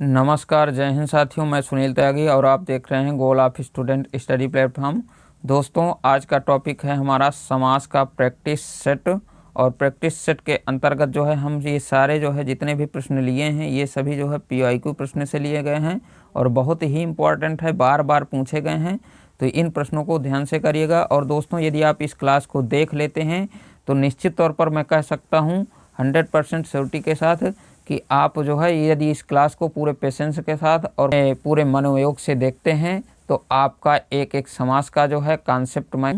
नमस्कार, जय हिंद साथियों। मैं सुनील त्यागी और आप देख रहे हैं goal of student study platform. दोस्तों, आज का टॉपिक है हमारा समास का प्रैक्टिस सेट। और प्रैक्टिस सेट के अंतर्गत जो है हम ये सारे जो है जितने भी प्रश्न लिए हैं ये सभी जो है PYQ प्रश्न से लिए गए हैं और बहुत ही इम्पोर्टेंट है, बार बार पूछे गए हैं। तो इन प्रश्नों को ध्यान से करिएगा। और दोस्तों, यदि आप इस क्लास को देख लेते हैं तो निश्चित तौर पर मैं कह सकता हूँ 100% श्योरिटी के साथ कि आप जो है यदि इस क्लास को पूरे पेशेंस के साथ और पूरे मनोयोग से देखते हैं तो आपका एक एक समास का जो है कॉन्सेप्ट मैं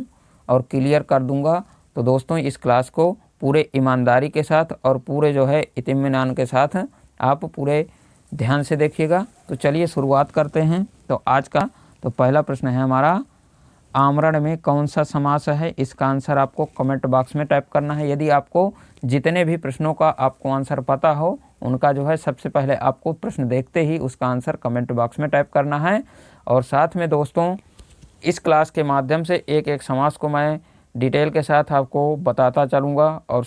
और क्लियर कर दूंगा। तो दोस्तों, इस क्लास को पूरे ईमानदारी के साथ और पूरे जो है इत्मीनान के साथ आप पूरे ध्यान से देखिएगा। तो चलिए शुरुआत करते हैं। तो आज का तो पहला प्रश्न है हमारा, आमरण में कौन सा समास है? इसका आंसर आपको कमेंट बॉक्स में टाइप करना है। यदि आपको जितने भी प्रश्नों का आपको आंसर पता हो उनका जो है सबसे पहले आपको प्रश्न देखते ही उसका आंसर कमेंट बॉक्स में टाइप करना है। और साथ में दोस्तों, इस क्लास के माध्यम से एक एक समास को मैं डिटेल के साथ आपको बताता चलूँगा। और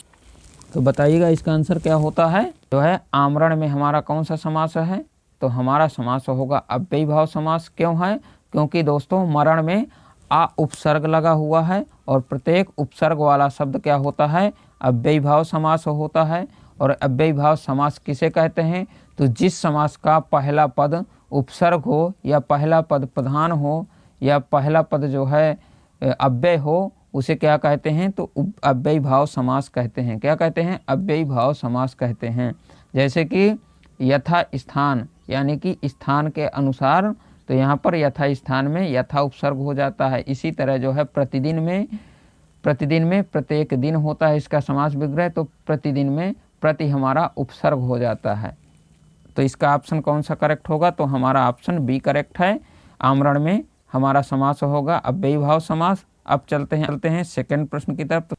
तो बताइएगा इसका आंसर क्या होता है। जो है आमरण में हमारा कौन सा समास है? तो हमारा समास होगा अव्ययी भाव समास। क्यों है? क्योंकि दोस्तों मरण में आ उपसर्ग लगा हुआ है और प्रत्येक उपसर्ग वाला शब्द क्या होता है? अव्ययी भाव समास होता है। और अव्ययी भाव समास किसे कहते हैं? तो जिस समास का पहला पद उपसर्ग हो या पहला पद प्रधान हो या पहला पद जो है अव्यय हो उसे क्या कहते हैं? तो अव्ययी भाव समास कहते हैं। क्या कहते हैं? अव्ययी भाव समास कहते हैं। जैसे कि यथा स्थान यानी कि स्थान के अनुसार, तो यहाँ पर यथा स्थान में यथा उपसर्ग हो जाता है। इसी तरह जो है प्रतिदिन में प्रत्येक दिन होता है इसका समास विग्रह, तो प्रतिदिन में प्रति हमारा उपसर्ग हो जाता है। तो इसका ऑप्शन कौन सा करेक्ट होगा? तो हमारा ऑप्शन बी करेक्ट है। आमरण में हमारा समास होगा अव्ययी भाव समास। अब चलते हैं सेकंड प्रश्न की तरफ।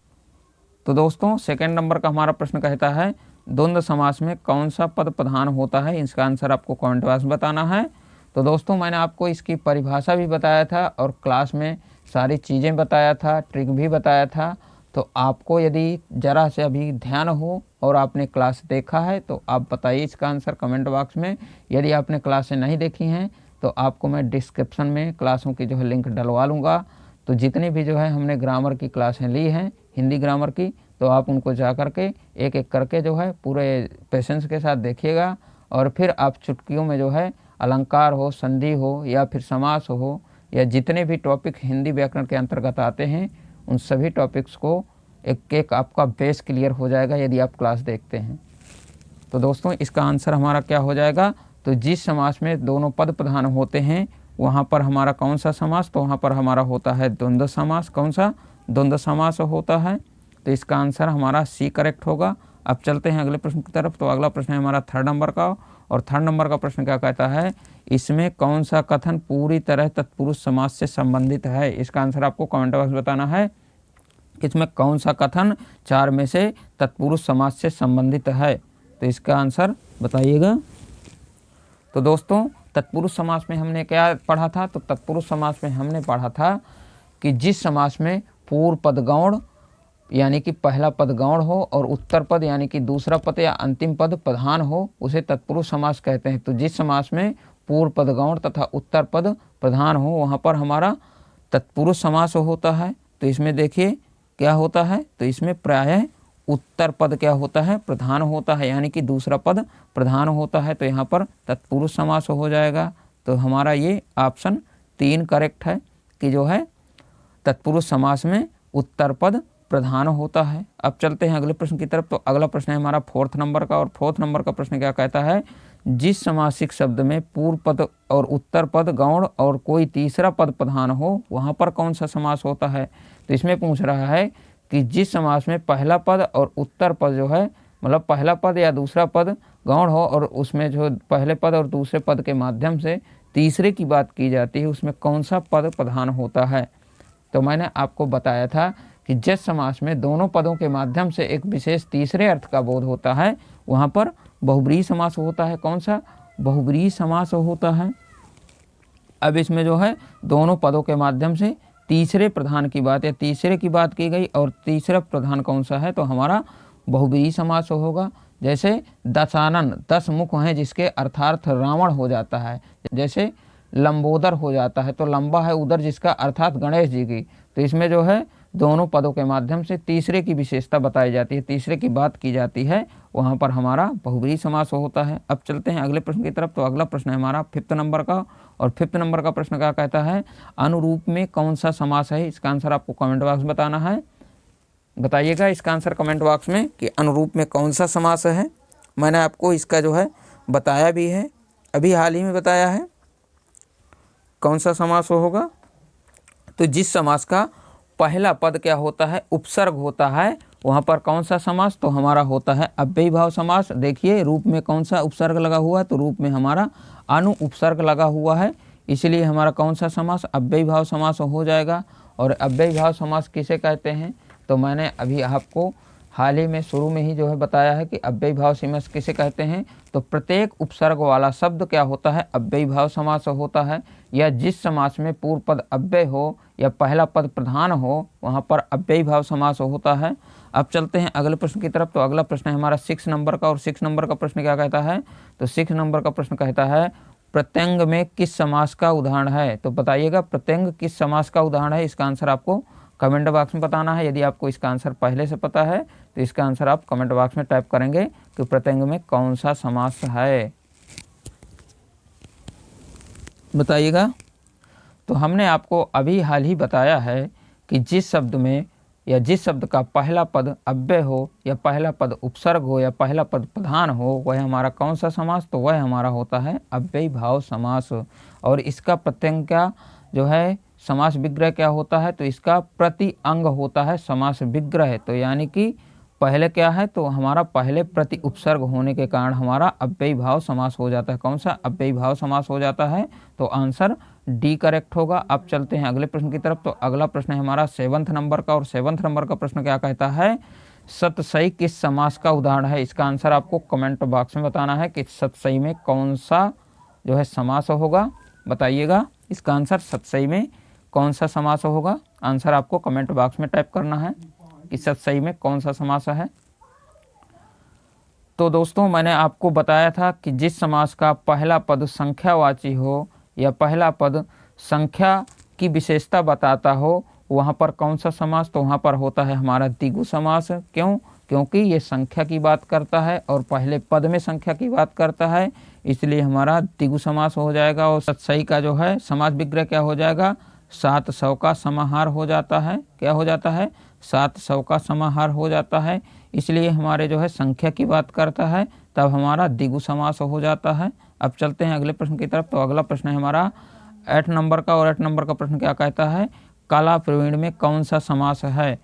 तो दोस्तों, सेकंड नंबर का हमारा प्रश्न कहता है द्वंद्व समास में कौन सा पद प्रधान होता है? इसका आंसर आपको कमेंट बॉक्स में बताना है। तो दोस्तों, मैंने आपको इसकी परिभाषा भी बताया था और क्लास में सारी चीज़ें बताया था, ट्रिक भी बताया था। तो आपको यदि ज़रा से अभी ध्यान हो और आपने क्लास देखा है तो आप बताइए इसका आंसर कमेंट बॉक्स में। यदि आपने क्लासें नहीं देखी हैं तो आपको मैं डिस्क्रिप्शन में क्लासों की जो है लिंक डलवा लूँगा। तो जितनी भी जो है हमने ग्रामर की क्लासें ली हैं, हिंदी ग्रामर की, तो आप उनको जा कर के एक एक करके जो है पूरे पेशेंस के साथ देखिएगा। और फिर आप चुटकियों में जो है अलंकार हो, संधि हो या फिर समास हो या जितने भी टॉपिक हिंदी व्याकरण के अंतर्गत आते हैं उन सभी टॉपिक्स को एक एक आपका बेस क्लियर हो जाएगा यदि आप क्लास देखते हैं। तो दोस्तों, इसका आंसर हमारा क्या हो जाएगा? तो जिस समास में दोनों पद प्रधान होते हैं वहाँ पर हमारा कौन सा समास? तो वहाँ पर हमारा होता है द्वंद्व समास। कौन सा? द्वंद्व समास होता है। तो इसका आंसर हमारा सी करेक्ट होगा। अब चलते हैं अगले प्रश्न की तरफ। तो अगला प्रश्न है हमारा थर्ड नंबर का। और थर्ड नंबर का प्रश्न क्या कहता है? इसमें कौन सा कथन पूरी तरह तत्पुरुष समास से संबंधित है? इसका आंसर आपको कमेंट बॉक्स में बताना है। इसमें कौन सा कथन चार में से तत्पुरुष समास से संबंधित है? तो इसका आंसर बताइएगा। तो दोस्तों, तत्पुरुष समास में हमने क्या पढ़ा था? तो तत्पुरुष समास में हमने पढ़ा था कि जिस समास में पूर्व पद गौण यानी कि पहला पद गौण हो और उत्तर पद यानी कि दूसरा पद या अंतिम पद प्रधान हो उसे तत्पुरुष समास कहते हैं। तो जिस समास में पूर्व पद गौण तथा उत्तर पद प्रधान हो वहाँ पर हमारा तत्पुरुष समास होता है। तो इसमें देखिए क्या होता है? तो इसमें प्रायः उत्तर पद क्या होता है? प्रधान होता है, यानी कि दूसरा पद प्रधान होता है। तो यहाँ पर तत्पुरुष समास हो जाएगा। तो हमारा ये ऑप्शन 3 करेक्ट है कि जो है तत्पुरुष समास में उत्तर पद प्रधान होता है। अब चलते हैं अगले प्रश्न की तरफ। तो अगला प्रश्न है हमारा फोर्थ नंबर का। और फोर्थ नंबर का प्रश्न क्या कहता है? जिस समासिक शब्द में पूर्व पद और उत्तर पद गौण और कोई तीसरा पद प्रधान हो वहाँ पर कौन सा समास होता है? तो इसमें पूछ रहा है कि जिस समास में पहला पद और उत्तर पद जो है मतलब पहला पद या दूसरा पद गौण हो और उसमें जो पहले पद और दूसरे पद के माध्यम से तीसरे की बात की जाती है उसमें कौन सा पद प्रधान होता है? तो मैंने आपको बताया था कि जिस समास में दोनों पदों के माध्यम से एक विशेष तीसरे अर्थ का बोध होता है वहाँ पर बहुब्रीहि समास होता है। कौन सा? बहुब्रीहि समास होता है। अब इसमें जो है दोनों पदों के माध्यम से तीसरे प्रधान की बात या तीसरे की बात की गई और तीसरा प्रधान कौन सा है? तो हमारा बहुब्रीहि समास होगा। जैसे दशानन, 10 मुख हैं जिसके अर्थार्थ रावण हो जाता है। जैसे लंबोदर हो जाता है, तो लंबा है उदर जिसका अर्थात गणेश जी की। तो इसमें जो है दोनों पदों के माध्यम से तीसरे की विशेषता बताई जाती है, तीसरे की बात की जाती है, वहाँ पर हमारा बहुब्रीहि समास होता है। अब चलते हैं अगले प्रश्न की तरफ। तो अगला प्रश्न है हमारा 5th नंबर का, और 5th नंबर का प्रश्न क्या कहता है, अनुरूप में कौन सा समास है। इसका आंसर आपको कमेंट बॉक्स में बताना है। बताइएगा इसका आंसर कमेंट बॉक्स में कि अनुरूप में कौन सा समास है। मैंने आपको इसका जो है बताया भी है, अभी हाल ही में बताया है कौन सा समास होगा। तो जिस समास का पहला पद क्या होता है, उपसर्ग होता है, वहाँ पर कौन सा समास, तो हमारा होता है अव्ययी भाव समास। देखिए रूप में कौन सा उपसर्ग लगा हुआ है, तो रूप में हमारा अनु उपसर्ग लगा हुआ है, इसलिए हमारा कौन सा समास, अव्ययी भाव समास हो जाएगा। और अव्ययी भाव समास किसे कहते हैं, तो मैंने अभी आपको हाल ही में शुरू में ही जो है बताया है कि अव्ययी भाव समास किसे कहते हैं। तो प्रत्येक उपसर्ग वाला शब्द क्या होता है, अव्ययी भाव समास होता है। या जिस समास में पूर्व पद अव्यय हो या पहला पद प्रधान हो, वहाँ पर अव्ययी भाव समास होता है। अब चलते हैं अगले प्रश्न की तरफ। तो अगला प्रश्न है हमारा 6 नंबर का, और 6 नंबर का प्रश्न क्या कहता है, तो 6 नंबर का प्रश्न कहता है प्रत्यंग में किस समास का उदाहरण है। तो बताइएगा प्रत्यंग किस समास का उदाहरण है। इसका आंसर आपको कमेंट बॉक्स में बताना है। यदि आपको इसका आंसर पहले से पता है तो इसका आंसर आप कमेंट बॉक्स में टाइप करेंगे कि प्रत्यंग में कौन सा समास है, बताइएगा। तो हमने आपको अभी हाल ही बताया है कि जिस शब्द में या जिस शब्द का पहला पद अव्यय हो या पहला पद उपसर्ग हो या पहला पद प्रधान हो, वह हमारा कौन सा समास, तो वह हमारा होता है अव्ययी भाव समास। और इसका प्रत्यंग क्या जो है समास विग्रह क्या होता है, तो इसका प्रति अंग होता है समास विग्रह। तो यानी कि पहले क्या है, तो हमारा पहले प्रति उपसर्ग होने के कारण हमारा अव्ययी भाव समास हो जाता है। कौन सा, अव्ययी भाव समास हो जाता है। तो आंसर डी करेक्ट होगा। अब चलते हैं अगले प्रश्न की तरफ। तो अगला प्रश्न है हमारा 7th नंबर का, और 7th नंबर का प्रश्न क्या कहता है, सतसई किस समास का उदाहरण है। इसका आंसर आपको कमेंट बॉक्स में बताना है कि सतसई में कौन सा जो है समास होगा, बताइएगा। इसका आंसर सतसई में कौन सा समास होगा, आंसर आपको कमेंट बॉक्स में टाइप करना है कि सतसई में कौन सा समास है। तो दोस्तों मैंने आपको बताया था कि जिस समास का पहला पद संख्यावाची हो या पहला पद संख्या की विशेषता बताता हो, वहाँ पर कौन सा समास, तो वहाँ पर होता है हमारा द्विगु समास। क्यों, क्योंकि ये संख्या की बात करता है और पहले पद में संख्या की बात करता है, इसलिए हमारा द्विगु समास हो जाएगा। और सतसई का जो है समास विग्रह क्या हो जाएगा, 700 का समाहार हो जाता है। क्या हो जाता है, 700 का समाहार हो जाता है, इसलिए हमारे जो है संख्या की बात करता है, तब हमारा द्विगु समास हो जाता है। अब चलते हैं अगले प्रश्न की तरफ। तो अगला प्रश्न है हमारा 8 नंबर का, और 8 नंबर का प्रश्न क्या कहता है, कला प्रवीण में कौन सा समास है।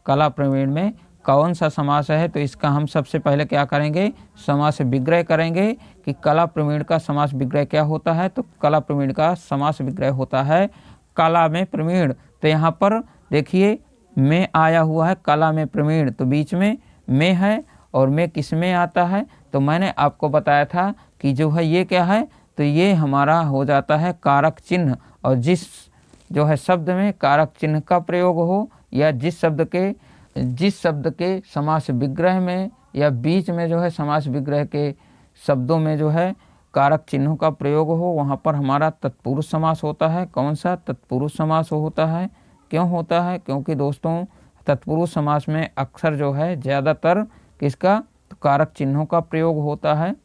कला प्रवीण में कौन सा समास है, तो इसका हम सबसे पहले क्या करेंगे, समास विग्रह करेंगे कि कला प्रवीण का समास विग्रह क्या होता है। तो कला प्रवीण का समास विग्रह होता है कला में प्रवीण। तो यहाँ पर देखिए में आया हुआ है, कला में प्रवीण, तो बीच में है, और में किस में आता है, तो मैंने आपको बताया था कि जो है ये क्या है, तो ये हमारा हो जाता है कारक चिन्ह। और जिस जो है शब्द में कारक चिन्ह का प्रयोग हो या जिस शब्द के समास विग्रह में या बीच में जो है समास विग्रह के शब्दों में जो है कारक चिन्हों का प्रयोग हो, वहाँ पर हमारा तत्पुरुष समास होता है। कौन सा, तत्पुरुष समास होता है। क्यों होता है, क्योंकि दोस्तों तत्पुरुष समास में अक्सर जो है ज़्यादातर किसका, तो कारक चिन्हों का प्रयोग होता है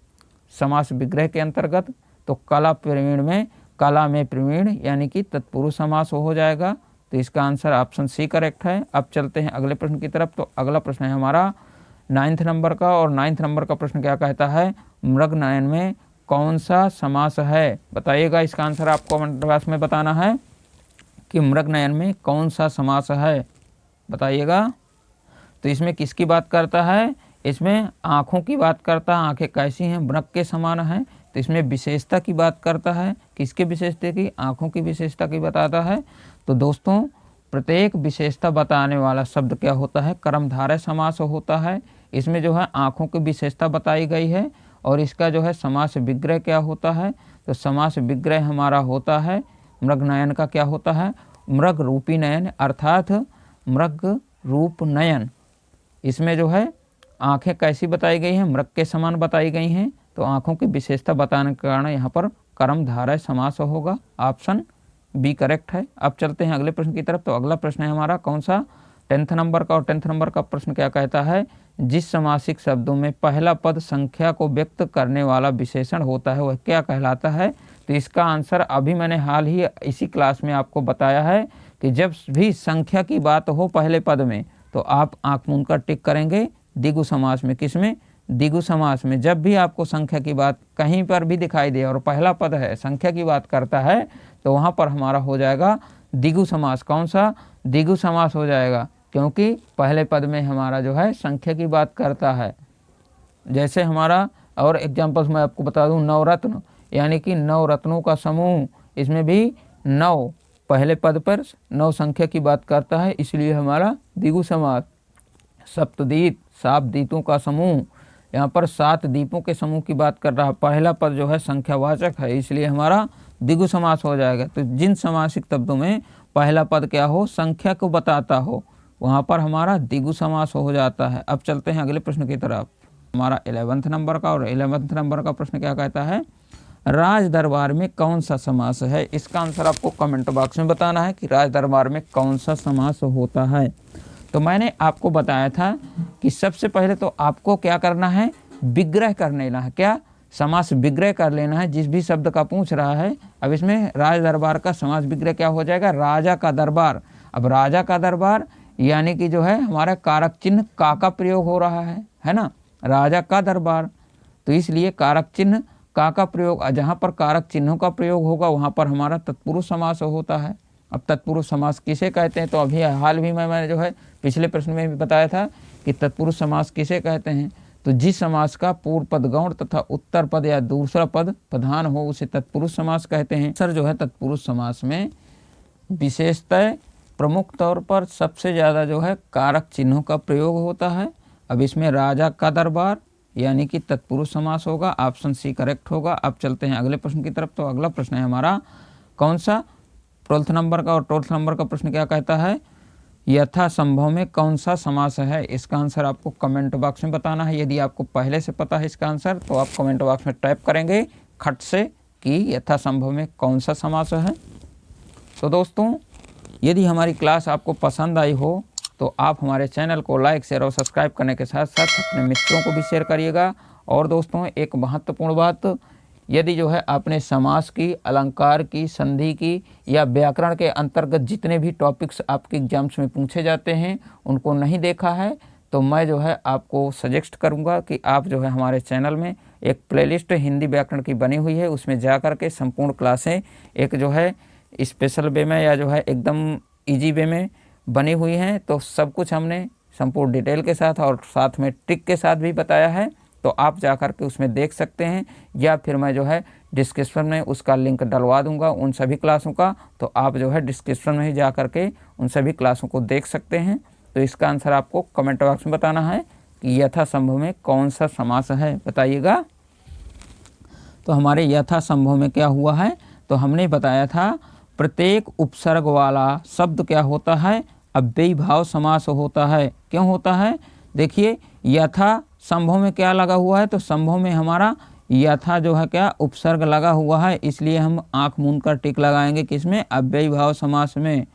समास विग्रह के अंतर्गत। तो कला प्रवीण में कला में प्रवीण यानी कि तत्पुरुष समास हो जाएगा। तो इसका आंसर ऑप्शन सी करेक्ट है। अब चलते हैं अगले प्रश्न की तरफ। तो अगला प्रश्न है हमारा 9th नंबर का, और 9th नंबर का प्रश्न क्या कहता है, मृगनयन में कौन सा समास है, बताइएगा। इसका आंसर आपको कमेंट बॉक्स में बताना है कि मृगनयन में कौन सा समास है, बताइएगा। तो इसमें किसकी बात करता है, इसमें आँखों की बात करता है, आँखें कैसी हैं, मृग के समान हैं। तो इसमें विशेषता की बात करता है, किसके विशेषता की, आँखों की विशेषता की बताता है। तो दोस्तों प्रत्येक विशेषता बताने वाला शब्द क्या होता है, कर्मधारय समास होता है। इसमें जो है आँखों की विशेषता बताई गई है, और इसका जो है समास विग्रह क्या होता है, तो समास विग्रह हमारा होता है मृगनयन का क्या होता है, मृग रूपी नयन, अर्थात मृग रूप नयन। इसमें जो है आँखें कैसी बताई गई हैं, मृग के समान बताई गई हैं, तो आँखों की विशेषता बताने के कारण यहाँ पर कर्मधारय समास होगा। ऑप्शन बी करेक्ट है। अब चलते हैं अगले प्रश्न की तरफ। तो अगला प्रश्न है हमारा कौन सा, 10th नंबर का। और 10th नंबर का प्रश्न क्या कहता है, जिस समासिक शब्दों में पहला पद संख्या को व्यक्त करने वाला विशेषण होता है वह क्या कहलाता है। तो इसका आंसर अभी मैंने हाल ही इसी क्लास में आपको बताया है कि जब भी संख्या की बात हो पहले पद में तो आप आँख मूंद कर टिक करेंगे द्विगु समास में। किसमें, द्विगु समास में। जब भी आपको संख्या की बात कहीं पर भी दिखाई दे और पहला पद है संख्या की बात करता है तो वहाँ पर हमारा हो जाएगा द्विगु समास। कौन सा, द्विगु समास हो जाएगा, क्योंकि पहले पद में हमारा जो है संख्या की बात करता है। जैसे हमारा और एग्जाम्पल्स मैं आपको बता दूं, नवरत्न यानी कि 9 रत्नों का समूह, इसमें भी 9 पहले पद पर 9 संख्या की बात करता है, इसलिए हमारा द्विगु समास। सप्तदीप 7 दीपों का समूह, यहाँ पर 7 दीपों के समूह की बात कर रहा है, पहला पद जो है संख्यावाचक है, इसलिए हमारा द्विगु समास हो जाएगा। तो जिन समासिक शब्दों में पहला पद क्या हो, संख्या को बताता हो, वहाँ पर हमारा द्विगु समास हो जाता है। अब चलते हैं अगले प्रश्न की तरफ, हमारा 11th नंबर का। और 11th नंबर का प्रश्न क्या कहता है, राज दरबार में कौन सा समास है। इसका आंसर आपको कमेंट बॉक्स में बताना है कि राज दरबार में कौन सा समास होता है। तो मैंने आपको बताया था कि सबसे पहले तो आपको क्या करना है, विग्रह कर लेना है। क्या, समास विग्रह कर लेना है जिस भी शब्द का पूछ रहा है। अब इसमें राज दरबार का समास विग्रह क्या हो जाएगा, राजा का दरबार। अब राजा का दरबार यानी कि जो है हमारा कारक चिन्ह का प्रयोग हो रहा है ना, राजा का दरबार, तो इसलिए कारक चिन्ह का प्रयोग, जहाँ पर कारक चिन्हों का प्रयोग होगा वहाँ पर हमारा तत्पुरुष समास होता है। अब तत्पुरुष समास किसे कहते हैं, तो अभी हाल ही में मैंने जो है पिछले प्रश्न में भी बताया था कि तत्पुरुष समास किसे कहते हैं। तो जिस समास का पूर्व पद गौण तथा उत्तर पद या दूसरा पद प्रधान हो उसे तत्पुरुष समास कहते हैं। सर जो है तत्पुरुष समास में विशेषतः प्रमुख तौर पर सबसे ज़्यादा जो है कारक चिन्हों का प्रयोग होता है। अब इसमें राजा का दरबार यानी कि तत्पुरुष समास होगा, ऑप्शन सी करेक्ट होगा। अब चलते हैं अगले प्रश्न की तरफ। तो अगला प्रश्न है हमारा कौन सा, 12th नंबर का। और 12th नंबर का प्रश्न क्या कहता है, यथासंभव में कौन सा समास है। इसका आंसर आपको कमेंट बॉक्स में बताना है। यदि आपको पहले से पता है इसका आंसर तो आप कमेंट बॉक्स में टाइप करेंगे खट से कि यथासंभव में कौन सा समास है। तो दोस्तों यदि हमारी क्लास आपको पसंद आई हो तो आप हमारे चैनल को लाइक शेयर और सब्सक्राइब करने के साथ साथ अपने मित्रों को भी शेयर करिएगा। और दोस्तों एक महत्वपूर्ण बात, यदि जो है आपने समास की, अलंकार की, संधि की या व्याकरण के अंतर्गत जितने भी टॉपिक्स आपके एग्जाम्स में पूछे जाते हैं उनको नहीं देखा है तो मैं जो है आपको सजेस्ट करूंगा कि आप जो है हमारे चैनल में एक प्लेलिस्ट हिंदी व्याकरण की बनी हुई है, उसमें जा कर के संपूर्ण क्लासें एक जो है स्पेशल वे में या जो है एकदम ईजी वे में बनी हुई हैं। तो सब कुछ हमने संपूर्ण डिटेल के साथ और साथ में ट्रिक के साथ भी बताया है, तो आप जा कर के उसमें देख सकते हैं, या फिर मैं जो है डिस्क्रिप्शन में उसका लिंक डलवा दूंगा उन सभी क्लासों का, तो आप जो है डिस्क्रिप्शन में ही जा कर के उन सभी क्लासों को देख सकते हैं। तो इसका आंसर आपको कमेंट बॉक्स में बताना है कि यथासंभव में कौन सा समास है, बताइएगा। तो हमारे यथासंभव में क्या हुआ है, तो हमने बताया था प्रत्येक उपसर्ग वाला शब्द क्या होता है, अव्ययी भाव समास होता है। क्यों होता है, देखिए यथा संभव में क्या लगा हुआ है, तो संभव में हमारा यथा जो है क्या उपसर्ग लगा हुआ है, इसलिए हम आंख मूंद कर टिक लगाएंगे किसमें, अव्ययी भाव समास में।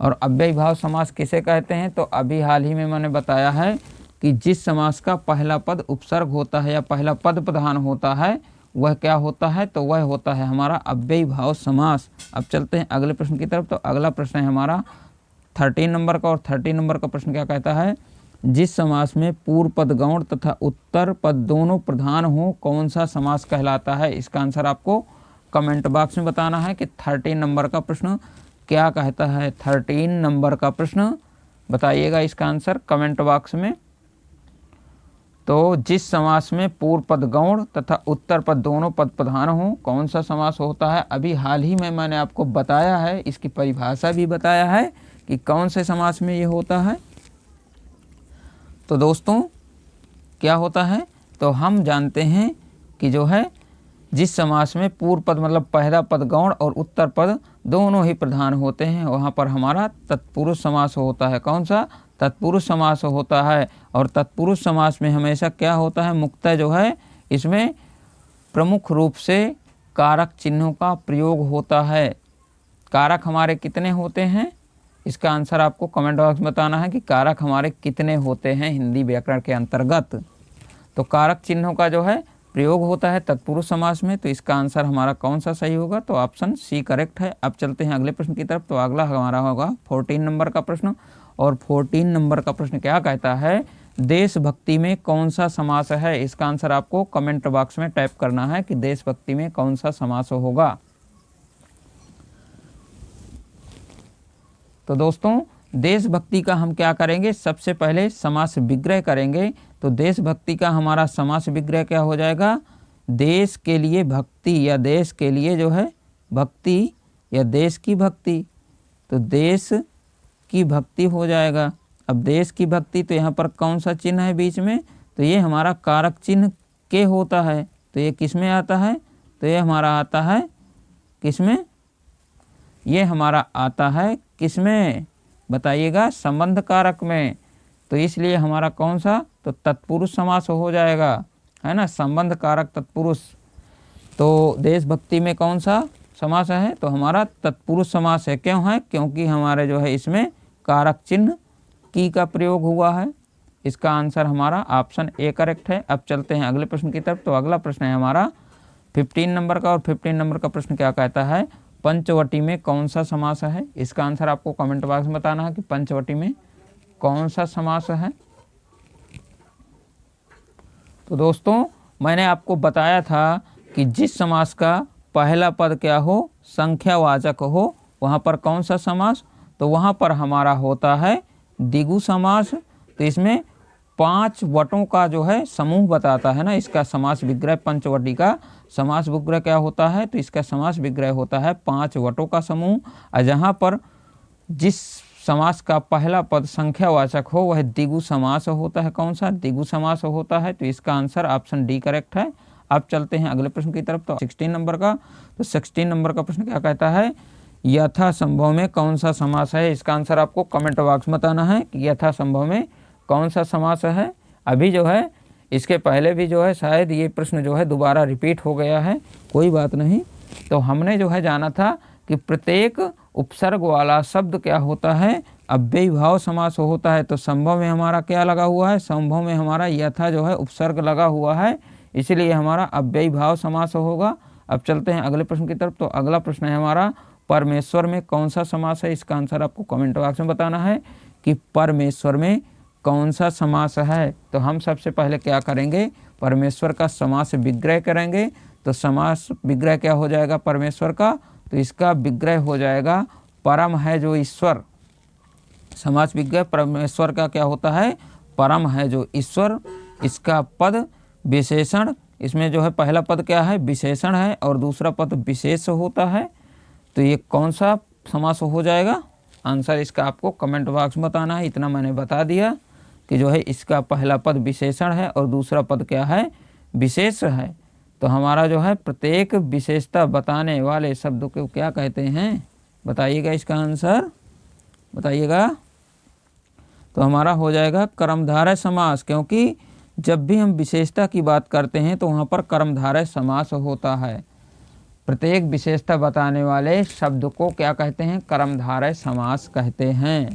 और अव्ययी भाव समास किसे कहते हैं, तो अभी हाल ही में मैंने बताया है कि जिस समास का पहला पद उपसर्ग होता है या पहला पद प्रधान होता है वह क्या होता है, तो वह होता है हमारा अव्ययी भाव समास। अब चलते हैं अगले प्रश्न की तरफ। तो अगला प्रश्न है हमारा 13 नंबर का। और 13 नंबर का प्रश्न क्या कहता है, जिस समास में पूर्व पद गौण तथा उत्तर पद दोनों प्रधान हो कौन सा समास कहलाता है। इसका आंसर आपको कमेंट बॉक्स में बताना है कि 13 नंबर का प्रश्न क्या कहता है। 13 नंबर का प्रश्न बताइएगा इसका आंसर कमेंट बॉक्स में। तो जिस समास में पूर्व पद गौण तथा उत्तर पद दोनों पद प्रधान हो कौन सा समास होता है, अभी हाल ही में मैंने आपको बताया है, इसकी परिभाषा भी बताया है कि कौन से समास में ये होता है। तो दोस्तों क्या होता है, तो हम जानते हैं कि जो है जिस समास में पूर्व पद मतलब पहला पद गौण और उत्तर पद दोनों ही प्रधान होते हैं वहाँ पर हमारा तत्पुरुष समास होता है। कौन सा, तत्पुरुष समास होता है। और तत्पुरुष समास में हमेशा क्या होता है, मुख्यतः जो है इसमें प्रमुख रूप से कारक चिन्हों का प्रयोग होता है। कारक हमारे कितने होते हैं, इसका आंसर आपको कमेंट बॉक्स में बताना है कि कारक हमारे कितने होते हैं हिंदी व्याकरण के अंतर्गत। तो कारक चिन्हों का जो है प्रयोग होता है तत्पुरुष समास में। तो इसका आंसर हमारा कौन सा सही होगा, तो ऑप्शन सी करेक्ट है। अब चलते हैं अगले प्रश्न की तरफ। तो अगला हमारा होगा 14 नंबर का प्रश्न। और 14 नंबर का प्रश्न क्या कहता है, देशभक्ति में कौन सा समास है। इसका आंसर आपको कमेंट बॉक्स में टाइप करना है कि देशभक्ति में कौन सा समास होगा। तो दोस्तों देशभक्ति का हम क्या करेंगे, सबसे पहले समास विग्रह करेंगे। तो देशभक्ति का हमारा समास विग्रह क्या हो जाएगा, देश के लिए भक्ति या देश के लिए जो है भक्ति या देश की भक्ति। तो देश की भक्ति हो जाएगा। अब देश की भक्ति तो यहाँ पर कौन सा चिन्ह है बीच में, तो ये हमारा कारक चिन्ह के होता है। तो ये किस में आता है, तो ये हमारा आता है किस में, ये हमारा आता है किस में बताइएगा, संबंध कारक में। तो इसलिए हमारा कौन सा, तो तत्पुरुष समास हो जाएगा, है ना, संबंध कारक तत्पुरुष। तो देशभक्ति में कौन सा समास है, तो हमारा तत्पुरुष समास है। क्यों है, क्योंकि हमारे जो है इसमें कारक चिन्ह की का प्रयोग हुआ है। इसका आंसर हमारा ऑप्शन ए करेक्ट है। अब चलते हैं अगले प्रश्न की तरफ। तो अगला प्रश्न है हमारा 15 नंबर का। और 15 नंबर का प्रश्न क्या कहता है, पंचवटी में कौन सा समास है। इसका आंसर आपको कमेंट बॉक्स में बताना है कि पंचवटी में कौन सा समास है। तो दोस्तों मैंने आपको बताया था कि जिस समास का पहला पद क्या हो, संख्यावाचक हो, वहाँ पर कौन सा समास, तो वहाँ पर हमारा होता है द्विगु समास। तो इसमें 5 वटों का जो है समूह बताता है ना, इसका समास विग्रह, पंचवटी का समास विग्रह क्या होता है, तो इसका समास विग्रह होता है 5 वटों का समूह। और जहाँ पर जिस समास का पहला पद संख्यावाचक हो वह द्विगु समास होता है। कौन सा, द्विगु समास होता है। तो इसका आंसर ऑप्शन डी करेक्ट है। अब चलते हैं अगले प्रश्न की तरफ। तो 16 नंबर का। तो 16 नंबर का प्रश्न क्या कहता है, यथासंभव में कौन सा समास है। इसका आंसर आपको कमेंट बॉक्स में बताना है कि यथासंभव में कौन सा समास है। अभी जो है इसके पहले भी जो है शायद ये प्रश्न जो है दोबारा रिपीट हो गया है, कोई बात नहीं। तो हमने जो है जाना था कि प्रत्येक उपसर्ग वाला शब्द क्या होता है, अव्ययी भाव समास होता है। तो संभव में हमारा क्या लगा हुआ है, संभव में हमारा यथा जो है उपसर्ग लगा हुआ है, इसलिए हमारा अव्ययी भाव समास होगा। अब चलते हैं अगले प्रश्न की तरफ। तो अगला प्रश्न है हमारा परमेश्वर में कौन सा समास है। इसका आंसर आपको कमेंट बॉक्स में बताना है कि परमेश्वर में कौन सा समास है। तो हम सबसे पहले क्या करेंगे, परमेश्वर का समास विग्रह करेंगे। तो समास विग्रह क्या हो जाएगा परमेश्वर का, तो इसका विग्रह हो जाएगा परम है जो ईश्वर। समास विग्रह परमेश्वर का क्या होता है, परम है जो ईश्वर। इसका पद विशेषण, इसमें जो है पहला पद क्या है, विशेषण है, और दूसरा पद विशेष होता है। तो ये कौन सा समास हो जाएगा, आंसर इसका आपको कमेंट बॉक्स में बताना है। इतना मैंने बता दिया कि जो है इसका पहला पद विशेषण है और दूसरा पद क्या है, विशेष है। तो हमारा जो है प्रत्येक विशेषता बताने वाले शब्द को क्या कहते हैं, बताइएगा इसका आंसर बताइएगा। तो हमारा हो जाएगा कर्मधारय समास, क्योंकि जब भी हम विशेषता की बात करते हैं तो वहाँ पर कर्मधारय समास होता है। प्रत्येक विशेषता बताने वाले शब्द को क्या कहते हैं, कर्मधारय समास कहते हैं।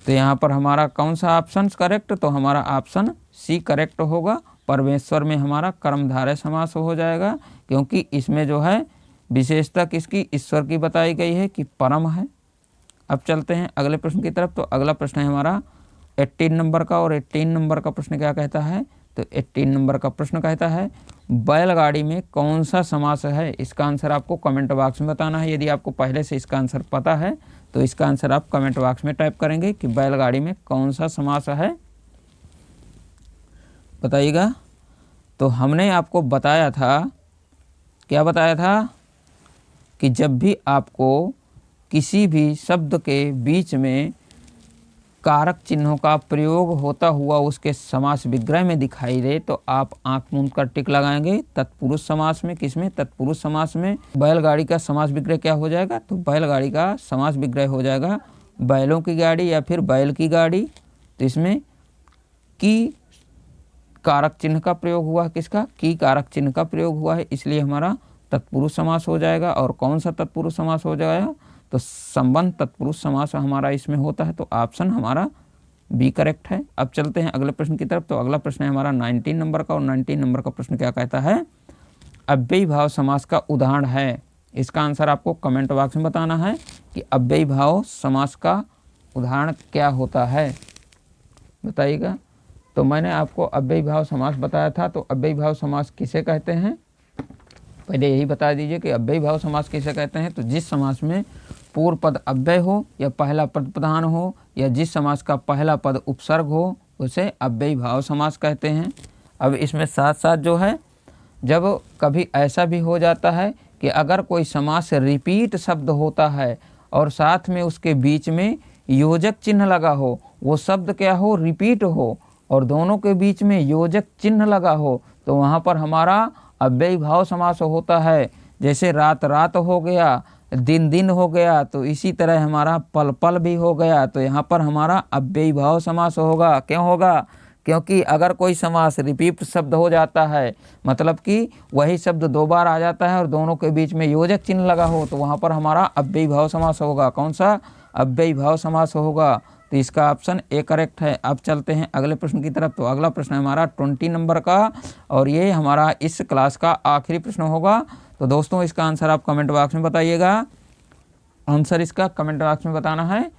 तो यहाँ पर हमारा कौन सा ऑप्शन करेक्ट, तो हमारा ऑप्शन सी करेक्ट होगा। परमेश्वर में हमारा कर्मधारय समास हो जाएगा, क्योंकि इसमें जो है विशेषता किसकी, ईश्वर की बताई गई है कि परम है। अब चलते हैं अगले प्रश्न की तरफ। तो अगला प्रश्न है हमारा 18 नंबर का। और 18 नंबर का प्रश्न क्या कहता है, तो 18 नंबर का प्रश्न कहता है बैलगाड़ी में कौन सा समास है। इसका आंसर आपको कमेंट बॉक्स में बताना है। यदि आपको पहले से इसका आंसर पता है तो इसका आंसर आप कमेंट बॉक्स में टाइप करेंगे कि बैलगाड़ी में कौन सा समास है, बताइएगा। तो हमने आपको बताया था, क्या बताया था, कि जब भी आपको किसी भी शब्द के बीच में कारक चिन्हों का प्रयोग होता हुआ उसके समास विग्रह में दिखाई दे तो आप आंख मूंद कर टिक लगाएंगे तत्पुरुष समास में। किसमें, तत्पुरुष समास में। बैलगाड़ी का समास विग्रह क्या हो जाएगा, तो बैलगाड़ी का समास विग्रह हो जाएगा बैलों की गाड़ी या फिर बैल की गाड़ी, तो इसमें की कारक चिन्ह का प्रयोग हुआ है। किसका? की कारक चिन्ह का प्रयोग हुआ है, इसलिए हमारा तत्पुरुष समास हो जाएगा। और कौन सा तत्पुरुष समास हो जाएगा? तो संबंध तत्पुरुष समास हमारा इसमें होता है, तो ऑप्शन हमारा बी करेक्ट है। अब चलते हैं अगले प्रश्न की तरफ। तो अगला प्रश्न है हमारा 19 नंबर का, और 19 नंबर का प्रश्न क्या कहता है? अव्ययी भाव समास का उदाहरण है। इसका आंसर आपको कमेंट बॉक्स में बताना है कि अव्ययी भाव समास का उदाहरण क्या होता है, बताइएगा। तो मैंने आपको अव्ययी भाव समास बताया था, तो अव्ययी भाव समास किसे कहते हैं? पहले यही बता दीजिए कि अव्ययी भाव समास किसे कहते हैं। तो जिस समास में पूर्व पद अव्यय हो या पहला पद प्रधान हो, या जिस समास का पहला पद उपसर्ग हो, उसे अव्ययी भाव समास कहते हैं। अब इसमें साथ साथ जो है, जब कभी ऐसा भी हो जाता है कि अगर कोई समास रिपीट शब्द होता है और साथ में उसके बीच में योजक चिन्ह लगा हो, वो शब्द क्या हो? रिपीट हो, और दोनों के बीच में योजक चिन्ह लगा हो, तो वहाँ पर हमारा अव्ययी भाव समास होता है। जैसे रात रात हो गया, दिन दिन हो गया, तो इसी तरह हमारा पल पल भी हो गया, तो यहाँ पर हमारा अव्ययी भाव समास होगा। क्यों होगा? क्योंकि अगर कोई समास रिपीट शब्द हो जाता है, मतलब कि वही शब्द दो बार आ जाता है और दोनों के बीच में योजक चिन्ह लगा हो, तो वहाँ पर हमारा अव्ययी भाव समास होगा। कौन सा? अव्ययी भाव समास होगा। तो इसका ऑप्शन ए करेक्ट है। अब चलते हैं अगले प्रश्न की तरफ। तो अगला प्रश्न है हमारा 20 नंबर का, और ये हमारा इस क्लास का आखिरी प्रश्न होगा। तो दोस्तों इसका आंसर आप कमेंट बॉक्स में बताइएगा। आंसर इसका कमेंट बॉक्स में बताना है।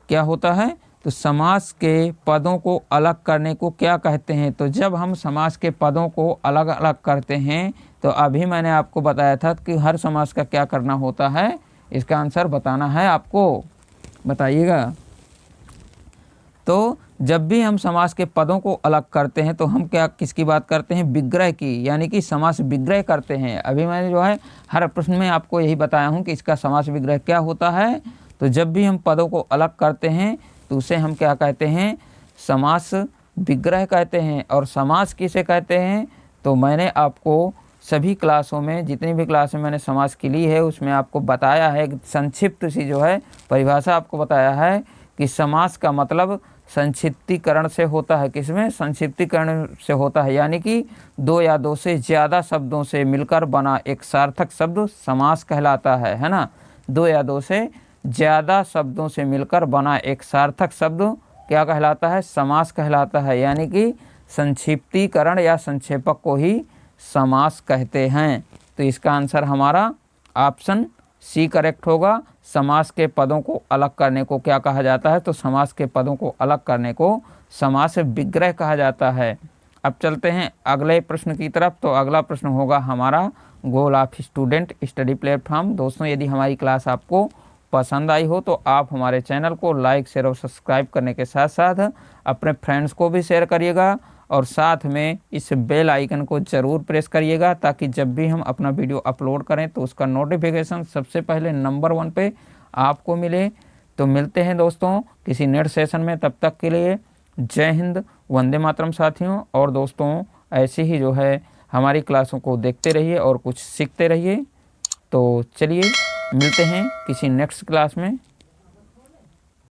क्या होता है? तो समास के पदों को अलग करने को क्या कहते हैं? तो जब हम समास के पदों को अलग अलग करते हैं, तो अभी मैंने आपको बताया था कि हर समास का क्या करना होता है। इसका आंसर बताना है आपको, बताइएगा। तो जब भी हम समास के पदों को अलग करते हैं, तो हम क्या किसकी बात करते हैं? विग्रह की, यानी कि समास विग्रह करते हैं। अभी मैंने जो है हर प्रश्न में आपको यही बताया हूँ कि इसका समास विग्रह क्या होता है। तो जब भी हम पदों को अलग करते हैं, तो उसे हम क्या कहते हैं? समास विग्रह कहते हैं। और समास किसे कहते हैं? तो मैंने आपको सभी क्लासों में, जितनी भी क्लास में मैंने समास की ली है, उसमें आपको बताया है, संक्षिप्त सी जो है परिभाषा आपको बताया है कि समास का मतलब संक्षिप्तीकरण से होता है। किसमें? संक्षिप्तीकरण से होता है, यानी कि दो या दो से ज़्यादा शब्दों से मिलकर बना एक सार्थक शब्द समास कहलाता है ना। दो या दो से ज़्यादा शब्दों से मिलकर बना एक सार्थक शब्द क्या कहलाता है? समास कहलाता है, यानी कि संक्षिप्तीकरण या संक्षेपक को ही समास कहते हैं। तो इसका आंसर हमारा ऑप्शन सी करेक्ट होगा। समास के पदों को अलग करने को क्या कहा जाता है? तो समास के पदों को अलग करने को समास विग्रह कहा जाता है। अब चलते हैं अगले प्रश्न की तरफ। तो अगला प्रश्न होगा हमारा goal of student study platform. दोस्तों यदि हमारी क्लास आपको पसंद आई हो, तो आप हमारे चैनल को लाइक शेयर और सब्सक्राइब करने के साथ साथ अपने फ्रेंड्स को भी शेयर करिएगा, और साथ में इस बेल आइकन को ज़रूर प्रेस करिएगा, ताकि जब भी हम अपना वीडियो अपलोड करें तो उसका नोटिफिकेशन सबसे पहले नंबर 1 पे आपको मिले। तो मिलते हैं दोस्तों किसी नेक्स्ट सेशन में, तब तक के लिए जय हिंद, वंदे मातरम साथियों। और दोस्तों ऐसे ही जो है हमारी क्लासों को देखते रहिए और कुछ सीखते रहिए। तो चलिए मिलते हैं किसी नेक्स्ट क्लास में।